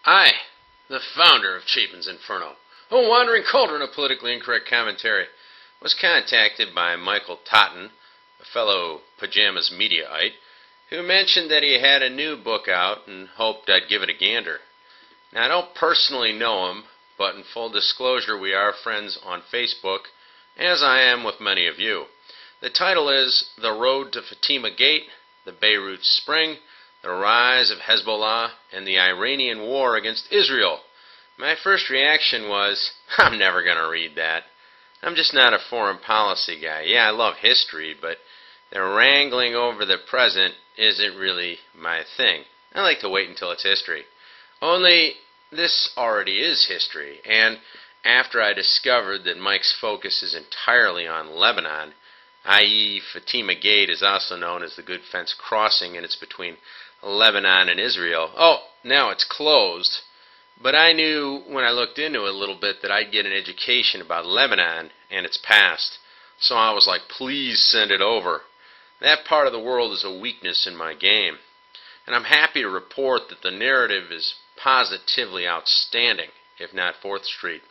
I, the founder of Chapin's Inferno, a wandering cauldron of politically incorrect commentary, was contacted by Michael Totten, a fellow pajamas mediaite, who mentioned that he had a new book out and hoped I'd give it a gander. Now, I don't personally know him, but in full disclosure, we are friends on Facebook, as I am with many of you. The title is The Road to Fatima Gate, the Beirut Spring, the Rise of Hezbollah, and the Iranian War against Israel. My first reaction was, I'm never going to read that. I'm just not a foreign policy guy. Yeah, I love history, but the wrangling over the present isn't really my thing. I like to wait until it's history. Only this already is history, and after I discovered that Mike's focus is entirely on Lebanon, i.e. Fatima Gate is also known as the Good Fence Crossing, and it's between Lebanon and Israel. Oh, now it's closed. But I knew when I looked into it a little bit that I'd get an education about Lebanon and its past. So I was like, please send it over. That part of the world is a weakness in my game. And I'm happy to report that the narrative is positively outstanding, if not 4th Street.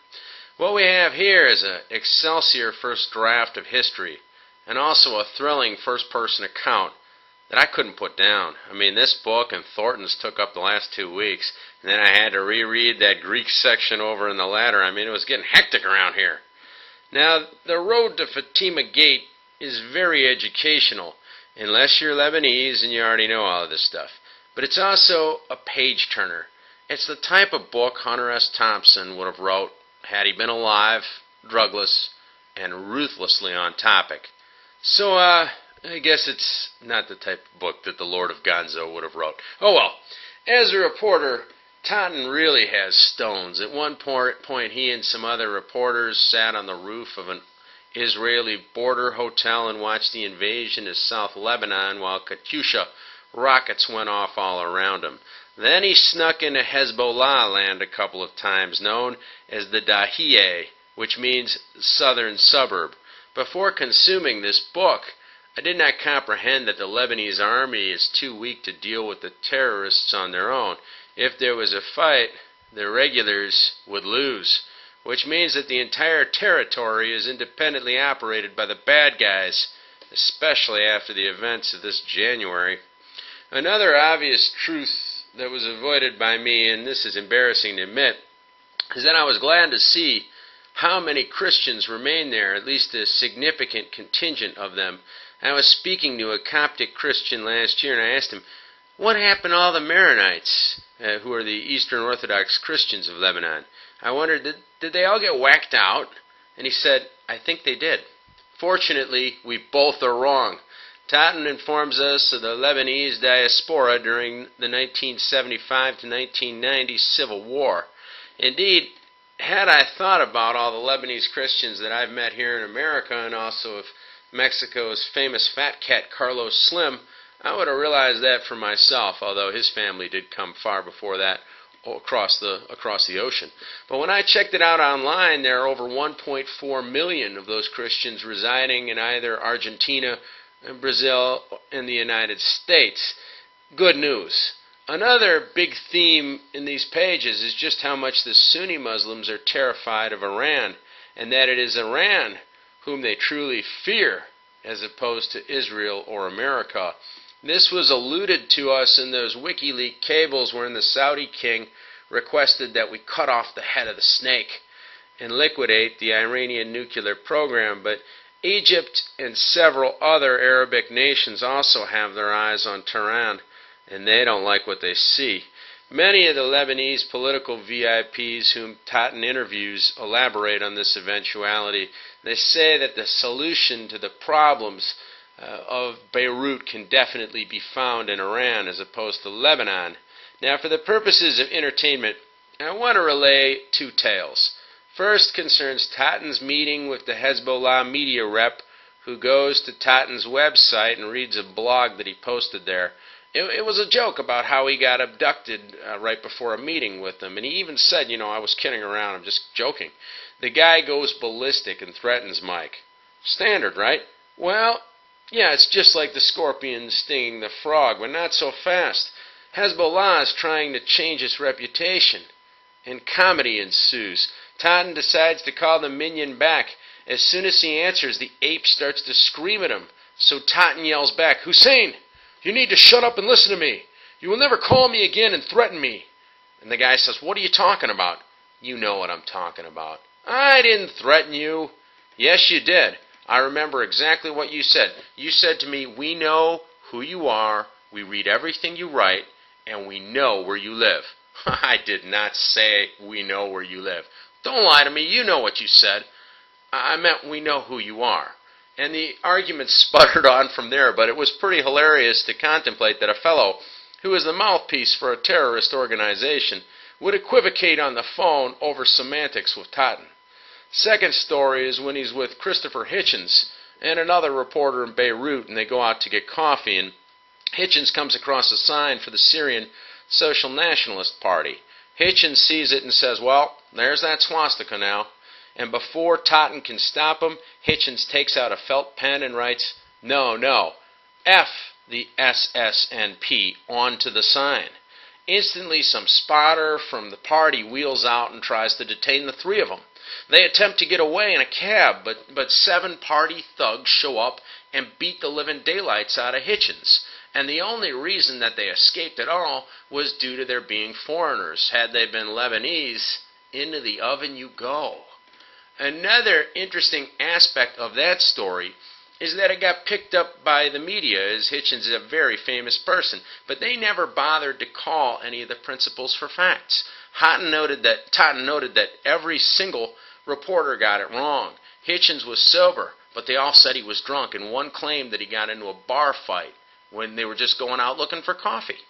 What we have here is an Excelsior first draft of history, and also a thrilling first-person account that I couldn't put down. I mean, this book and Thornton's took up the last 2 weeks, and then I had to reread that Greek section over in the latter. I mean, it was getting hectic around here. Now, the road to Fatima Gate is very educational, unless you're Lebanese and you already know all of this stuff. But it's also a page-turner. It's the type of book Hunter S. Thompson would have wrote had he been alive, drugless, and ruthlessly on topic. So, I guess it's not the type of book that the Lord of Gonzo would have wrote. Oh well, as a reporter, Totten really has stones. At one point, he and some other reporters sat on the roof of an Israeli border hotel and watched the invasion of South Lebanon while Katyusha rockets went off all around him. Then he snuck into Hezbollah land a couple of times, known as the Dahieh, which means southern suburb. Before consuming this book, I did not comprehend that the Lebanese army is too weak to deal with the terrorists on their own. If there was a fight, the regulars would lose, which means that the entire territory is independently operated by the bad guys, especially after the events of this January. Another obvious truth that was avoided by me, and this is embarrassing to admit, is that I was glad to see how many Christians remain there, at least a significant contingent of them. I was speaking to a Coptic Christian last year, and I asked him, what happened to all the Maronites, who are the Eastern Orthodox Christians of Lebanon? I wondered, did they all get whacked out? And he said, I think they did. Fortunately, we both are wrong. Totten informs us of the Lebanese diaspora during the 1975 to 1990 Civil War. Indeed, had I thought about all the Lebanese Christians that I've met here in America, and also of Mexico's famous fat cat Carlos Slim, I would have realized that for myself, although his family did come far before that across the ocean. But when I checked it out online, there are over 1.4 million of those Christians residing in either Argentina, Brazil, and the United States. Good news. Another big theme in these pages is just how much the Sunni Muslims are terrified of Iran, and that it is Iran whom they truly fear, as opposed to Israel or America. This was alluded to us in those WikiLeaks cables wherein the Saudi king requested that we cut off the head of the snake and liquidate the Iranian nuclear program. But Egypt and several other Arabic nations also have their eyes on Tehran, and they don't like what they see. Many of the Lebanese political VIPs whom Totten interviews elaborate on this eventuality. They say that the solution to the problems of Beirut can definitely be found in Iran as opposed to Lebanon. Now, for the purposes of entertainment, I want to relay 2 tales. First concerns Totten's meeting with the Hezbollah media rep who goes to Totten's website and reads a blog that he posted there. It was a joke about how he got abducted right before a meeting with them, and he even said, I was kidding around, I'm just joking. The guy goes ballistic and threatens Mike. Standard, right? Well, yeah, it's just like the scorpion stinging the frog, but not so fast. Hezbollah is trying to change its reputation, and comedy ensues. Totten decides to call the minion back. As soon as he answers, the ape starts to scream at him. So Totten yells back, "Hussein, you need to shut up and listen to me. You will never call me again and threaten me." And the guy says, "What are you talking about?" "You know what I'm talking about." "I didn't threaten you." "Yes, you did. I remember exactly what you said. You said to me, 'We know who you are, we read everything you write, and we know where you live.'" "I did not say we know where you live." "Don't lie to me. You know what you said." "I meant we know who you are." And the argument sputtered on from there, but it was pretty hilarious to contemplate that a fellow who is the mouthpiece for a terrorist organization would equivocate on the phone over semantics with Totten. Second story is when he's with Christopher Hitchens and another reporter in Beirut, and they go out to get coffee, and Hitchens comes across a sign for the Syrian Social Nationalist Party. Hitchens sees it and says, "Well, there's that swastika now." And before Totten can stop him, Hitchens takes out a felt pen and writes, "No, F the SSNP onto the sign." Instantly, some spotter from the party wheels out and tries to detain the three of them. They attempt to get away in a cab, but 7 party thugs show up and beat the living daylights out of Hitchens. And the only reason that they escaped at all was due to their being foreigners. Had they been Lebanese, into the oven you go. Another interesting aspect of that story is that it got picked up by the media, as Hitchens is a very famous person, but they never bothered to call any of the principals for facts. Totten noted that every single reporter got it wrong. Hitchens was sober, but they all said he was drunk, and one claimed that he got into a bar fight when they were just going out looking for coffee.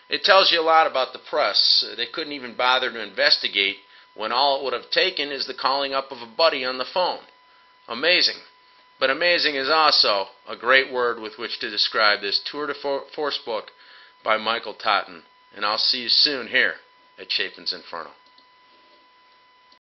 It tells you a lot about the press. They couldn't even bother to investigate when all it would have taken is the calling up of a buddy on the phone. Amazing. But amazing is also a great word with which to describe this tour de force book by Michael Totten. And I'll see you soon here at Chapin's Inferno.